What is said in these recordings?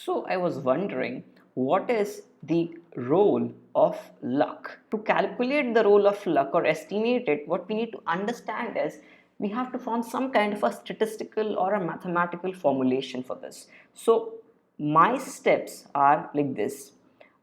So I was wondering, what is the role of luck? To calculate the role of luck or estimate it, what we need to understand is we have to form some kind of a statistical or a mathematical formulation for this. So my steps are like this.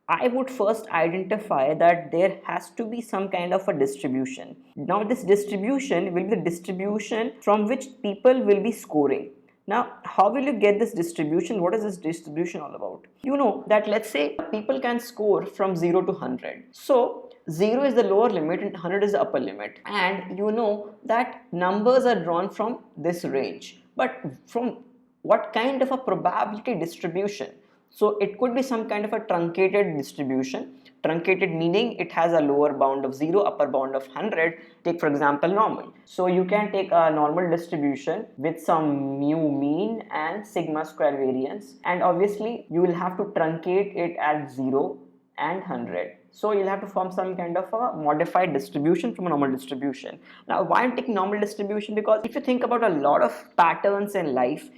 I would first identify that there has to be some kind of a distribution. Now this distribution will be the distribution from which people will be scoring. Now, how will you get this distribution? What is this distribution all about? You know that, let's say, people can score from 0 to 100. So 0 is the lower limit and 100 is the upper limit. And you know that numbers are drawn from this range. But from what kind of a probability distribution? So it could be some kind of a truncated distribution. Truncated meaning it has a lower bound of 0, upper bound of 100. Take for example normal. So you can take a normal distribution with some mu mean and sigma square variance, and obviously you will have to truncate it at 0 and 100. So you'll have to form some kind of a modified distribution from a normal distribution. Now why I'm taking normal distribution? Because if you think about a lot of patterns in life,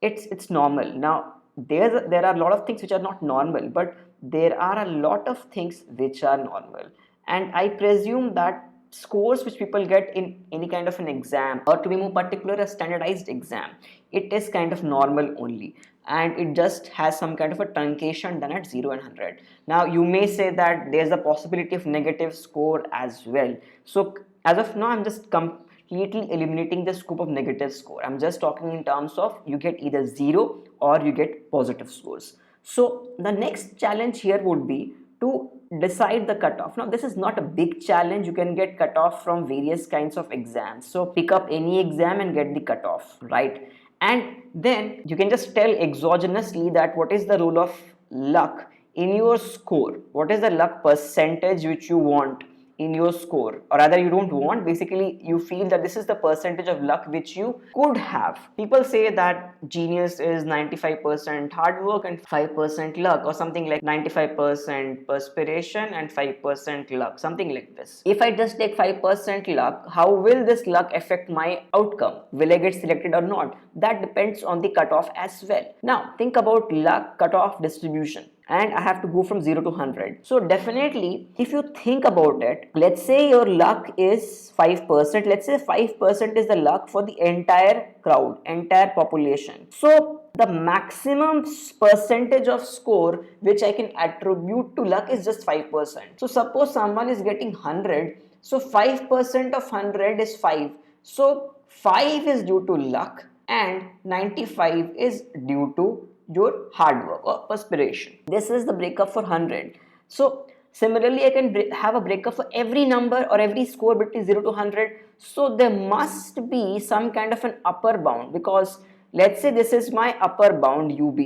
it's normal. Now there are a lot of things which are not normal, but there are a lot of things which are normal, and I presume that scores which people get in any kind of an exam, or to be more particular a standardized exam, it is kind of normal only, and it just has some kind of a truncation done at 0 and 100. Now you may say that there's a possibility of negative score as well. So as of now I'm just completely eliminating the scope of negative score. I'm just talking in terms of you get either 0 or you get positive scores. So the next challenge here would be to decide the cutoff. Now this is not a big challenge. You can get cutoff from various kinds of exams. So pick up any exam and get the cutoff, right? And then you can just tell exogenously that what is the role of luck in your score. What is the luck percentage which you want in your score, or rather you don't want, basically you feel that this is the percentage of luck which you could have. People say that genius is 95% hard work and 5% luck, or something like 95% perspiration and 5% luck, something like this. If I just take 5% luck, how will this luck affect my outcome? Will I get selected or not? That depends on the cutoff as well. Now think about luck cutoff distribution, and I have to go from 0 to 100. So definitely, if you think about it, let's say your luck is 5%. Let's say 5% is the luck for the entire crowd, entire population. So the maximum percentage of score which I can attribute to luck is just 5%. So suppose someone is getting 100, so 5% of 100 is 5. So 5 is due to luck and 95 is due to your hard work or perspiration. This is the breakup for 100. So similarly I can have a breakup for every number or every score between 0 to 100. So there must be some kind of an upper bound, because let's say this is my upper bound UB.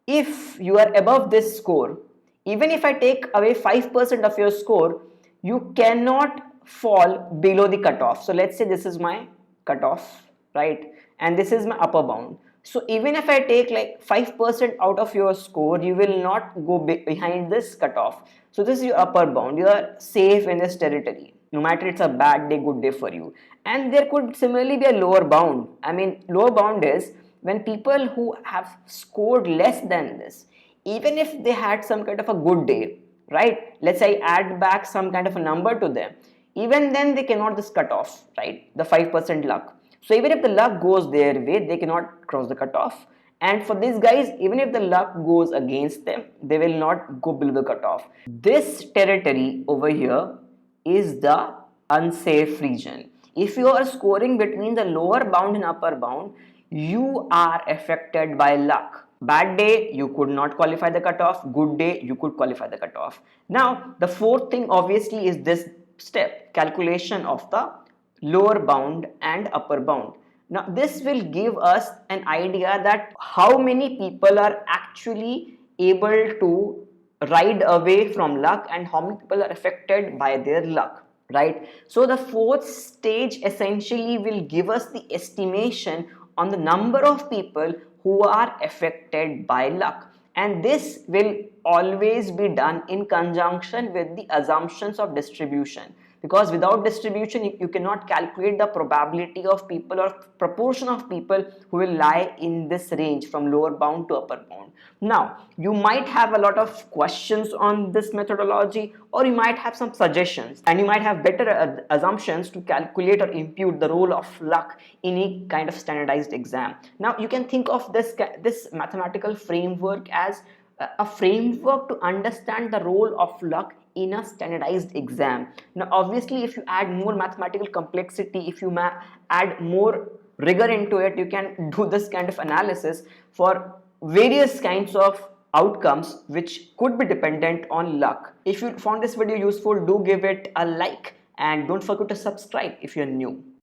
If you are above this score, even if I take away 5% of your score, you cannot fall below the cutoff. So let's say this is my cutoff, right, and this is my upper bound. So even if I take like 5% out of your score, you will not go behind this cutoff. So this is your upper bound. You are safe in this territory. No matter it's a bad day, good day for you. And there could similarly be a lower bound. I mean, lower bound is when people who have scored less than this, even if they had some kind of a good day, right? Let's say I add back some kind of a number to them. Even then they cannot just cut off, right? The 5% luck. So even if the luck goes their way, they cannot cross the cutoff. And for these guys, even if the luck goes against them, they will not go below the cutoff. This territory over here is the unsafe region. If you are scoring between the lower bound and upper bound, you are affected by luck. Bad day, you could not qualify the cutoff. Good day, you could qualify the cutoff. Now, the fourth thing obviously is this step, calculation of the lower bound and upper bound. Now this will give us an idea that how many people are actually able to ride away from luck and how many people are affected by their luck, right? So the fourth stage essentially will give us the estimation on the number of people who are affected by luck, and this will always be done in conjunction with the assumptions of distribution. because without distribution you cannot calculate the probability of people or proportion of people who will lie in this range from lower bound to upper bound. Now you might have a lot of questions on this methodology, or you might have some suggestions, and you might have better assumptions to calculate or impute the role of luck in any kind of standardized exam. Now you can think of this mathematical framework as a framework to understand the role of luck in a standardized exam. Now obviously if you add more mathematical complexity, if you add more rigor into it, you can do this kind of analysis for various kinds of outcomes which could be dependent on luck. If you found this video useful, do give it a like and don't forget to subscribe if you're new.